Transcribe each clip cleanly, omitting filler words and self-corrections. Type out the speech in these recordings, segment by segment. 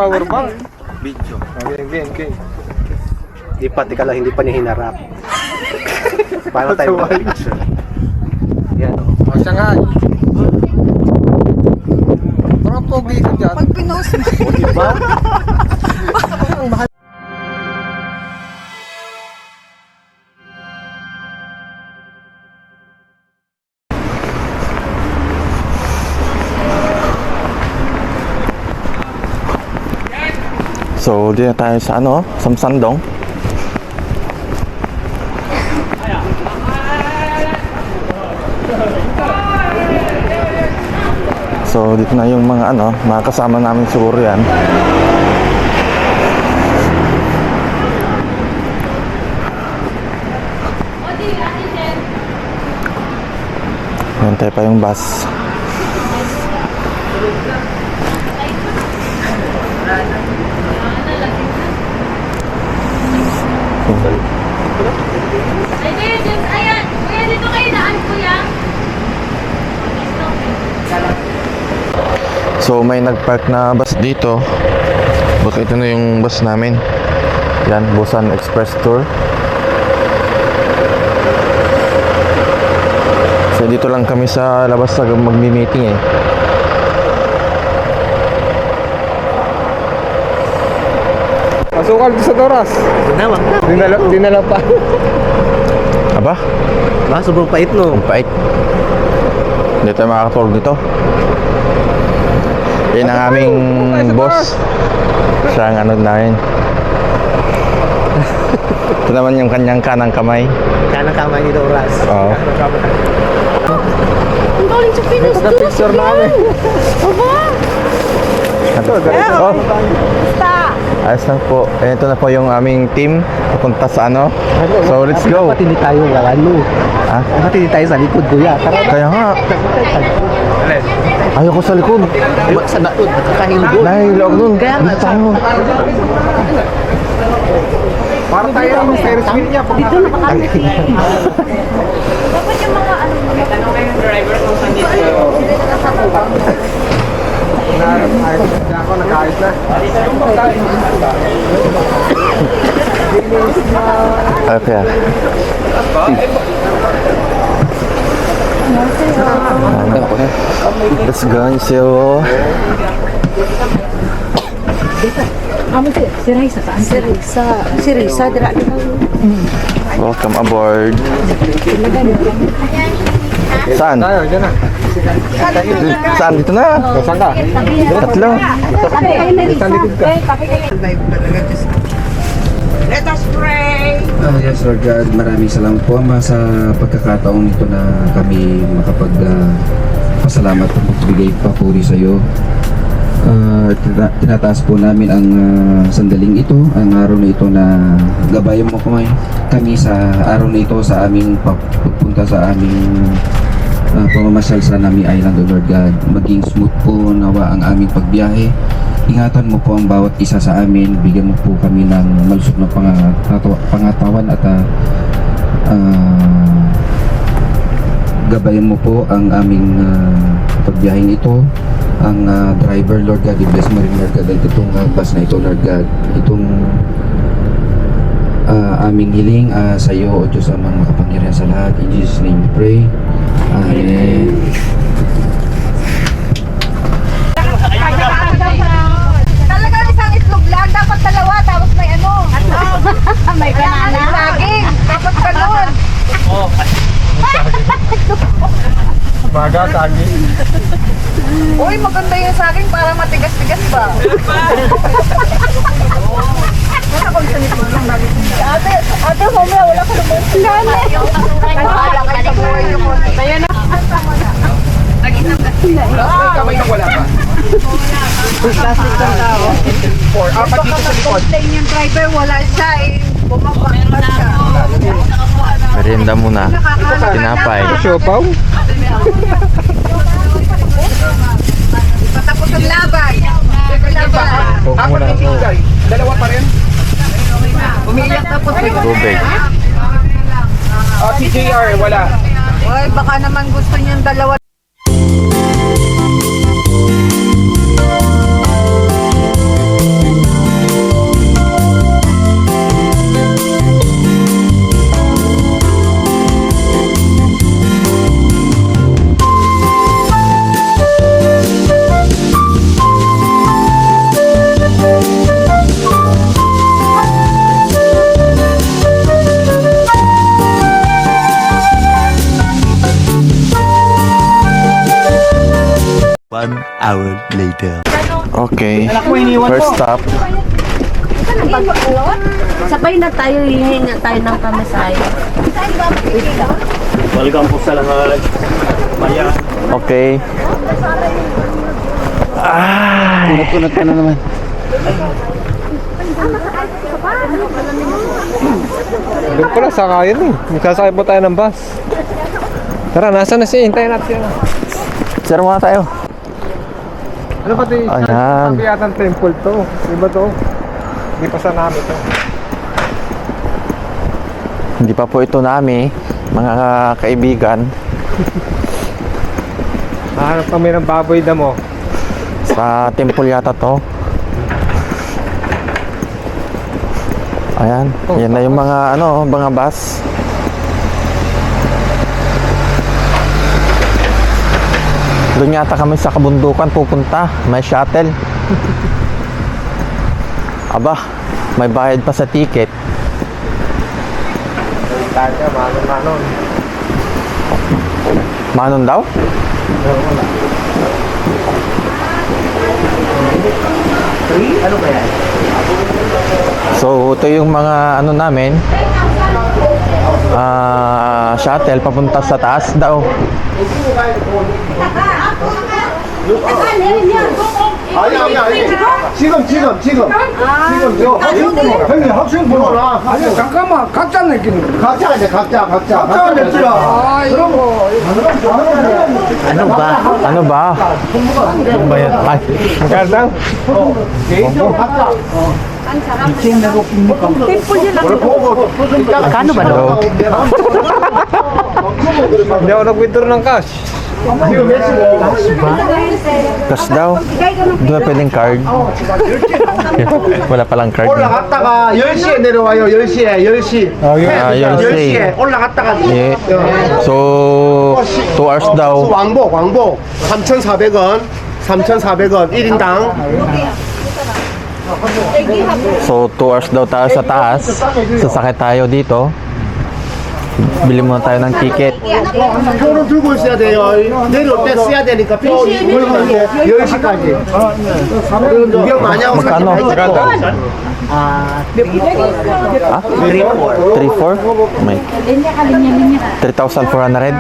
power bank. Video. Okay. Hindi pa, tika lang, hindi pa niya hinarap. Paano tayo mag-picture? Yan o. O, siya nga. Parang pogi ka dyan. Pag pinost mo. O, diba? So, dito tayo sa ano, Samsandong. So, dito na yung mga ano, mga kasama namin siguro yan. Hintay pa yung bus. Ayan, kuya, dito kayo daan, kuya. So may nagpark na bus dito. Baka ito na yung bus namin. Yan, Busan Express Tour. So dito lang kami sa labas sa magmi-meeting eh. Masukal sa Doras. Dinala pa. Aba, Ba, sobrang pait no. ang pait. Hindi tayo makakatulog dito. Yan ang aming boss. Siya ang ano namin. Ito naman yung kanyang kanang kamay. Kanang kamay ni Doras. Oo. Ang galing sa Pinos. Picture namin. Oh, ayos lang po. Ito na po yung aming team papunta sa ano. So let's go. Dapat hindi tayo ano. Ha? Dapat hindi tayo sa likod, kuya. Tara. Kaya nga. Ayoko sa likod. Sa likod, nakakahildo. Nahihilog nun. Kaya nga, Dito tayo. Para tayo ang Ferris wheel niya. Dito nakakalimutan. Dapat yung mga ano. Tanong kayo yung driver kung saan dito. Ako, nag-ayos na. Okay. Let's go, so. Si Risa, dira dito. Welcome aboard. Saan? Tayo, dyan na. Saan? Dito na. Saan ka? Tatlo. Sa likod ka. Let us pray. Yes, Lord God, maraming salamat po Ama sa pagkakataong nito na kami makapag-pasalamat at magbigay papuri sa iyo. Tinataas po namin ang sandaling ito, ang araw na ito na gabayan mo kami sa araw na ito sa aming pagpunta sa aming pamamasyal sa Nami Island, O Lord God. Maging smooth po nawa ang aming pagbiyahe. Ingatan mo po ang bawat isa sa amin. Bigyan mo po kami ng malusog na pangatawan at gabayan mo po ang aming pagbiyaheng ito. Ang driver, Lord God, i-bless mo rin, Lord God, itong bus na ito, Lord God. Itong aming hiling sa iyo, O Diyos, ang mga makapangyarihan sa lahat. In Jesus' name we pray. Amen. Talaga isang itlog lang, dapat dalawa, tapos may ano. May banana. Saging, dapat ganun. Baga, saging. Uy, maganda yung saging para matigas-tigas ba? Ate, mamaya wala ka naman. Gani. Bahala kayo sa buhay niyo mo. Kaya na. Kamay na wala pa. Plastic ng tao. Apat dito sa likod. Complain yung driver, wala siya eh. Bumabaklas siya. Merienda muna. Tinapay. Siopaw? Patapos ang laban. Apat yung tingkay. Dalawa pa rin. Umiiyak tapos. Tubig. Si JR, wala. Uy, baka naman gusto niyang dalawa. later. Okay. First stop. Sabay na tayo, hihinga tayo ng kamasahe. Welcome po sa lahat. Maya. Okay. Kunat-kunat ka na naman. Doon pala sakayan eh. Magsasakay po tayo ng bus. Tara, nasa na siya? Hintayin natin siya. Sir, muna tayo. Ano ba ito? Ayan. Sabi yata ng temple to. Iba to. Hindi pa sa namin to. Hindi pa po ito nami, mga kaibigan. Nahanap kami ng baboy damo. Sa temple yata to. Ayan. Yan na yung mga mga bus. Doon yata kami sa kabundukan pupunta. May shuttle. Aba, may bayad pa sa ticket. Tayo, manon. Manon daw? Ano ba yan? So, ito yung mga namin. Shuttle papunta sa taas daw. 아니, 잠깐만. 각자 느끼는 거. Ano ba? Ay, Magandang. kano ba daw? Hindi ako nag-withdraw ng cash. Cash daw? Doon na pwedeng card? Wala palang card. 올라갔다가 10시에 내려와요. 10시에. 10시. Ah, 10시. 올라갔다가 예. So, 2 hours daw. 왕복 3,400원. 3,400원 1인당. So, 2 hours daw tayo sa taas. Sasakay tayo dito. Bili muna tayo ng ticket. 표를 들고 있어야 돼요. 내려올 때 써야 되니까 표 들고 있는데 10시까지. 구경 많이 하고 Magkano? Maganda. 3,400? May 3,400?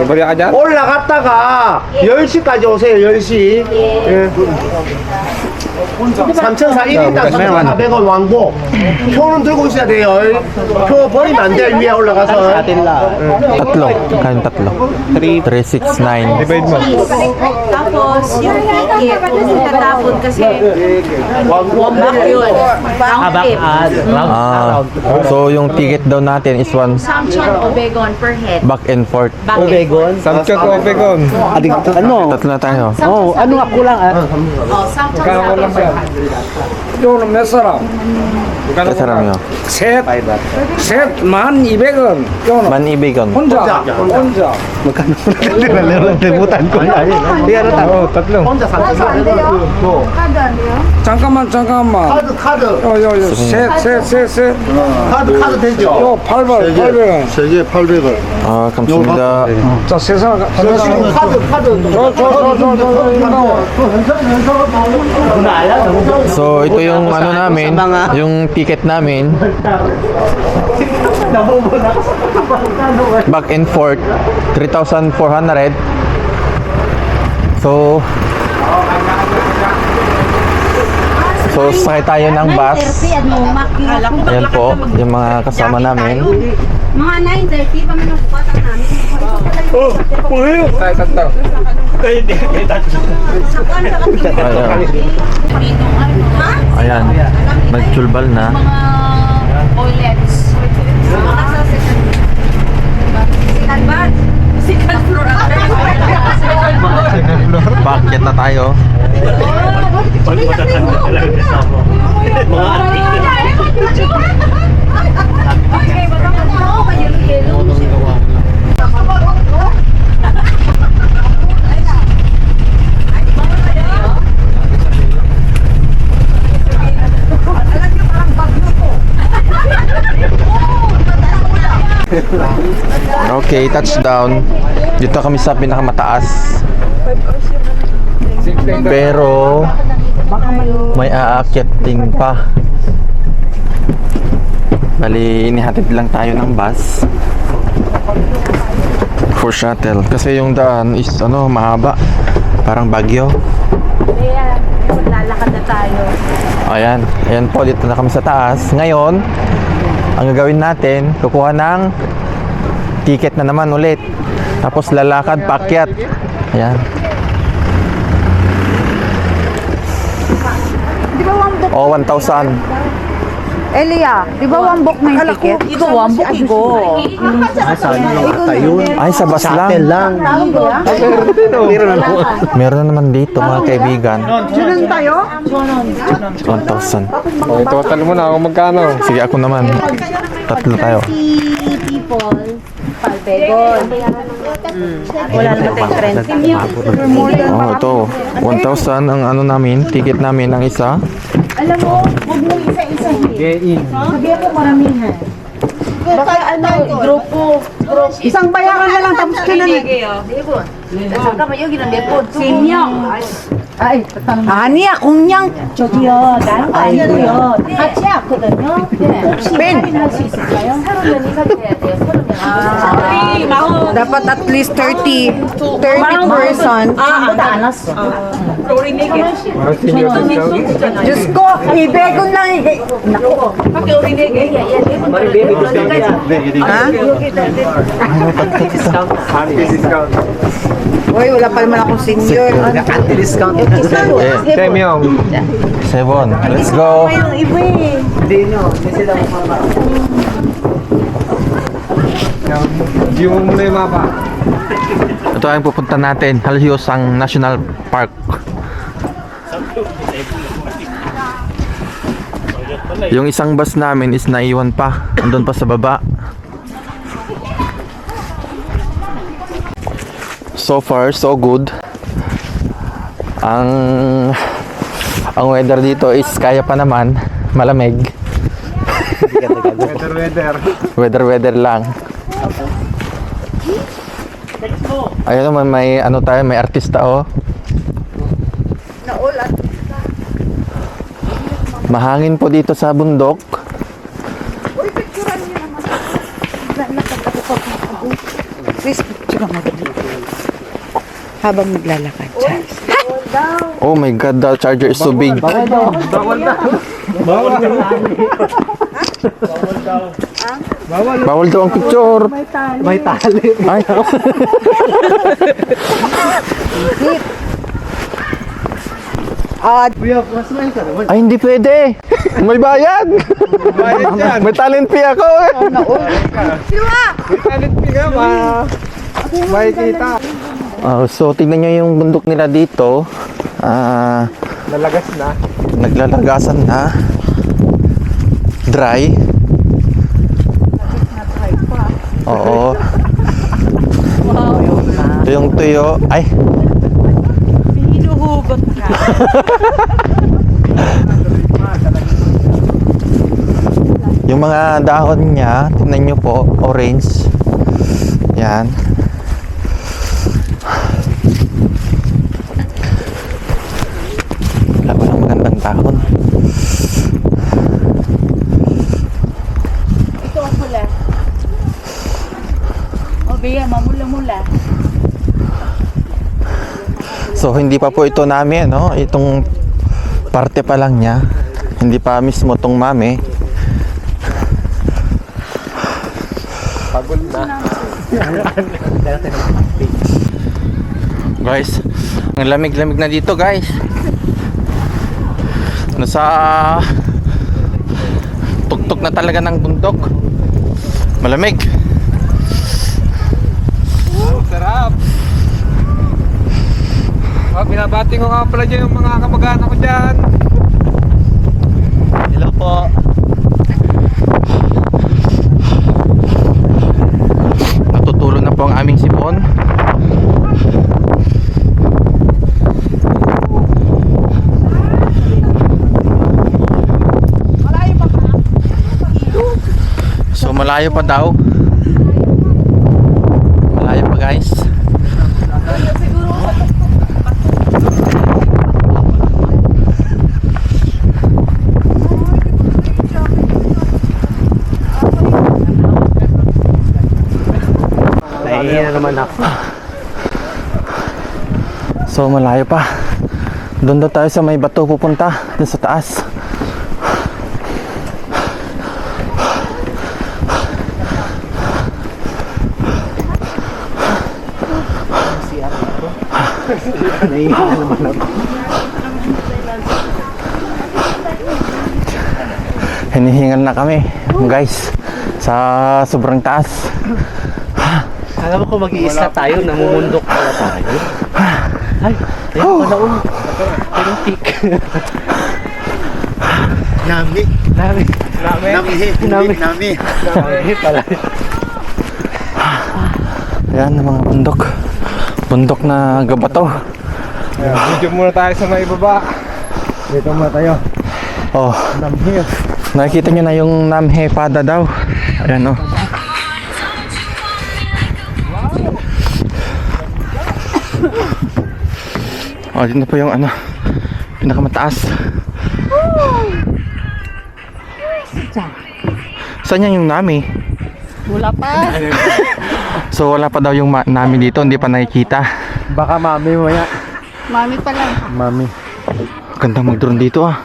Bari ka dyan? 올라갔다가 10시까지 오세요. 10시. 예. 3,400원 3,400원 왕복. 표는 들고 있어야 돼요. 표 버리면 안 돼요. 위에 올라가서. Tatlo. Kayong tatlo. 369. Divide mo. Tapos, yung ticket, tatapon kasi back yun. Round trip. So, yung ticket daw natin is one Samchon Obegon per head. back and forth. Bakit? Samchon ko, Obegon. Tatlo na tayo. Samchon Kaya ko lang siya. 이거는 몇 사람? Sa saramyo. 셋 12,000원. 이거는 1,200. 혼자. Oo, tatlo. 혼자 3,400원. 잠깐만. 카드. 셋. 카드 되죠? 요 800원. 세개 800원. 아, 감사합니다. 자, 세 사람. 카드. So, ito yung namin, yung ticket namin. Back and forth, 3,400. So, sakay tayo ng bus. Ayan po, yung mga kasama namin. Mga 9:30 pa man bukatan namin. Tayo tatlo. Ayan, nagtsulbal na. Toilets. Second floor. Bakit na tayo? Okay, touchdown. Dito kami sa pinakamataas. Pero may aakyatin pa. Bali, inihatid lang tayo ng bus for shuttle. Kasi yung daan is mahaba. Parang Baguio. Kaya, lalakad na tayo. Ayan. Ayan po, dito na kami sa taas. Ngayon, ang gagawin natin, kukuha ng ticket na naman ulit. Tapos lalakad, paakyat. Ayan. Di ba wambok? O, 1,000. Elia, di ba wambok na yung ticket? Ikaw, wambok, ikaw. Ay, sa bus lang. lang. Meron na naman dito mga kaibigan. Diyan tayo? 1,000. Okay, total mo na kung magkano. Sige, ako naman. Tatlo tayo. People, Palpegon. Wala naman tayong friends. Oh, ito. 1,000 ang namin, ticket namin ang isa. Alam mo, huwag mo isa-isahin. Sabihan mo maramihan. Baka grupo. Isang bayaran na lang tapos ka na. Sinyo. Ay, Ania, kung niyang. 저기요, 나는 아니고요. 같이 왔거든요. Ben. Dapat at least 30 person. 아무도 안 왔어. Para senior discount. Diyos ko, ibego lang. Ha? Anti-discount. Uy, wala pa naman akong senior. Anti-discount. Eh, Semyong. 7. Let's go. Di mo muna yung mapa. Ito ang pupunta natin. Halyosang National Park. Yung isang bus namin is naiwan pa. Andun pa sa baba. So far, so good. Ang weather dito is kaya pa naman. Malamig. Weather lang. Ayun naman, may may artista Mahangin po dito sa bundok. Please, picture mo. Habang naglalakad. Oh my god, the charger is so big. Bawal daw ang picture. May tali. Ay. Ay, hindi pwede. May bayad. Bayad yan. May talent fee ako eh. May talent fee nga, may kita. So, tingnan nyo yung bundok nila dito. Nalagas na. Naglalagasan na. Dry. Oo. Tuyong-tuyo. Ay. Hinuhugot ka. Yung mga dahon niya, tingnan nyo po, orange. Yan. Wala pa ng magandang dahon. Ito ang pula. O, Bea, mamula-mula. So, hindi pa po ito namin, no? Itong parte pa lang niya. Hindi pa mismo tong mami. Pagod na. Guys, ang lamig-lamig na dito, guys. Nasa tuktok na talaga ng bundok. Malamig. Sarap. Binabati ko nga pala dyan yung mga kamag-anak ko dyan. Hello po. Natutulo na po ang aming sipon. So malayo pa daw. guys. Naiiya naman ako. So malayo pa. Doon daw tayo sa may bato pupunta, dun sa taas. Naiiya naman ako. Hinihingal na kami, guys, sa sobrang taas. Alam mo kung mag-iisa tayo, namumundok pala tayo. Ay, ayun pala oh. Ayun peak. Nami. Nami. Nami. Nami. Nami. Nami pala. Ayan ang mga bundok. Bundok na gabato. Video muna tayo sa may baba. Dito muna tayo. Oh, Nami. nakikita nyo na yung Namhe Pada daw. Ayan oh. Oh, dito po yung ano, pinakamataas. Saan yan yung Nami? Wala pa. So wala pa daw yung Nami dito, hindi pa nakikita. Baka mami mo yan. Mami pa lang. Mami. Ganda mag-drone dito ah.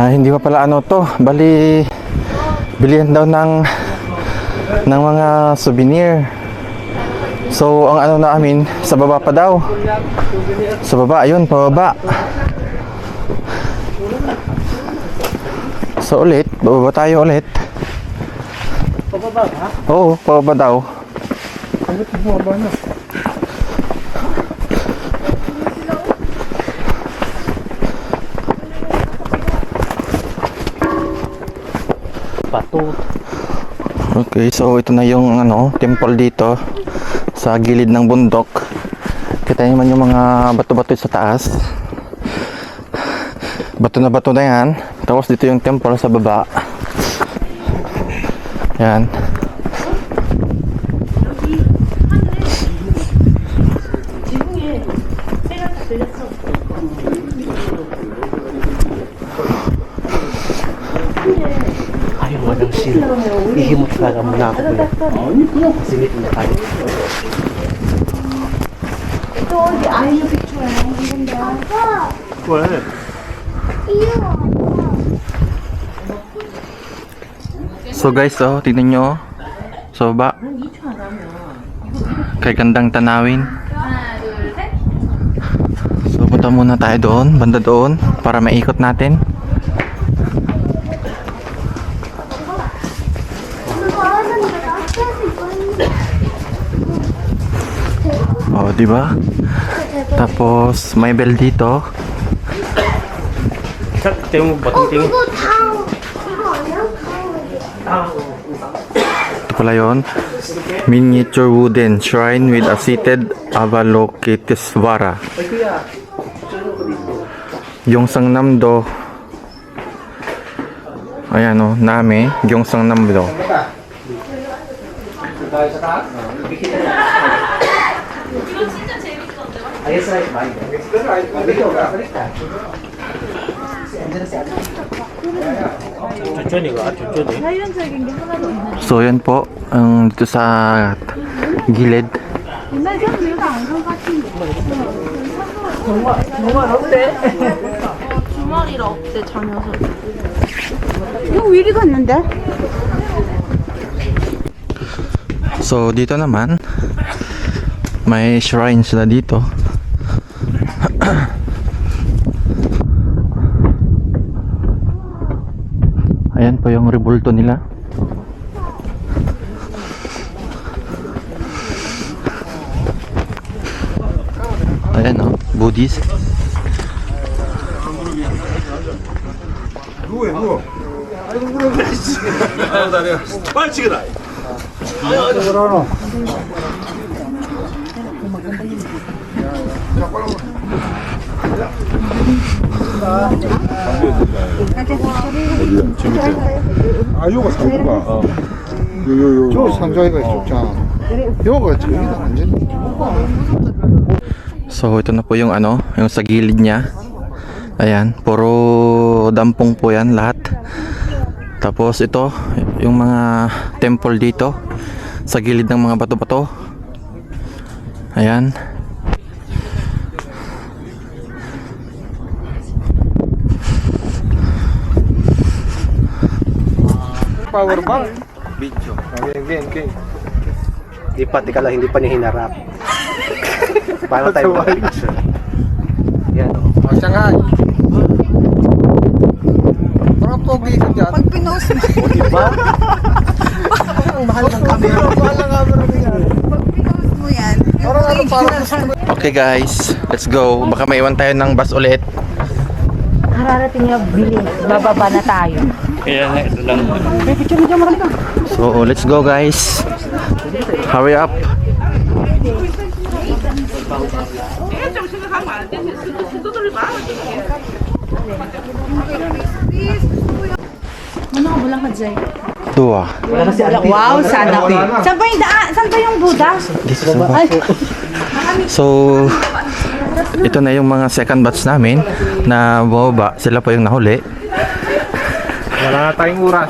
Hindi pa pala ano to, bali bilihan daw ng mga souvenir. So ang ano namin, sa baba pa daw. Sa baba, ayun, pababa. So ulit, bababa tayo ulit. Pababa ba? Oo, pababa daw. Bakit bumaba na? Bato. Okay, so ito na yung ano, temple dito sa gilid ng bundok. Kita naman yung mga bato-bato sa taas. Bato na yan. Tapos dito yung temple sa baba. Yan. Ayaw mo ng sila. Ihimot ka lang muna ako. Singit na tayo. Ito, ayaw yung picture. Ang ganda. Well. So guys, oh, tingnan nyo. So baba. Kay gandang tanawin. So punta muna tayo doon, banda doon, para maikot natin. Oh, di ba? Tapos may bell dito. Ito pala yun. Miniature wooden shrine with a seated Avalokitesvara. Gyeongsang Namdo. Ayan o, Nami, Gyeongsang Namdo. So yan po, ang dito sa gilid. 주말이라 어때 자녀서? 이거 위리 갔는데? So dito naman may shrine sila dito. Ayan po yung rebulto nila. Ayan o, Buddhist. 저 상자이가 있었잖아. 요가 저기다 완전. So ito na po yung ano, yung sa gilid niya. Ayan, puro dampong po yan lahat. Tapos ito, yung mga temple dito sa gilid ng mga bato-bato. Ayan. Power bank. Video. Okay. Di pa, tika lang, hindi pa niya hinarap. Paano tayo mag-picture? Yan o. Oh, Shanghai. Parang pogi ka dyan. Pag pinost mo, Diba? Mahal ng camera. Mahal ng camera niya. pag pinost mo yan, Parang ano, parang gusto mo. Okay guys, let's go. Baka maiwan tayo ng bus ulit. Hararating niya bilis. Bababa na tayo. So let's go guys. Hurry up. Ano ka bulang ka, Jay? Dua. Wow, sana all. Saan ba yung daan? Saan ba yung Buddha? Dito sa bus. So ito na yung mga second batch namin na bumaba. Sila pa yung nahuli. Wala na tayong oras.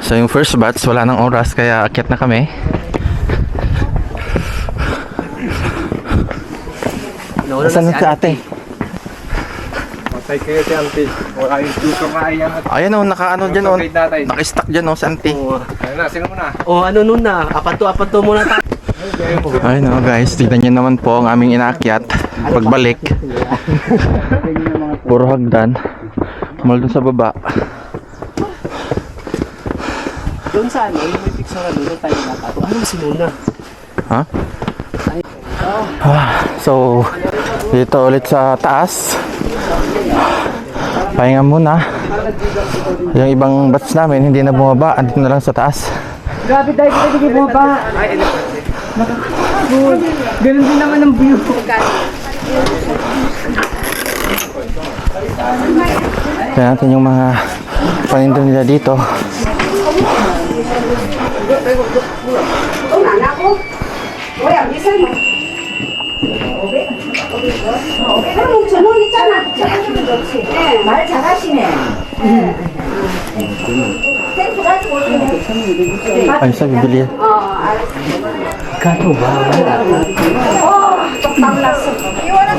So yung first batch wala nang oras kaya akyat na kami. Saan na si ate? Matay kayo si auntie. Wala yung tutor na ayan. Ayan o, naka-ano dyan o. Guide natin. Naka-stack dyan o, si auntie. Ayun na, sino muna? ano nun na, apato muna tayo. Ayun o guys, tignan nyo naman po ang aming inaakyat. Pagbalik. Puro hagdan. Mal dun sa baba. Doon sa ano, yung may picture doon tayo natato. Anong sinuna? Ha? So, dito ulit sa taas. Pahinga muna. Yung ibang batch namin hindi na bumaba. Andito na lang sa taas. Grabe tayo kita hindi bumaba. Ganun din naman ang view. Kaya natin yung mga paninda nila dito. 말 잘하시네. Ay, sa bibili. iwan na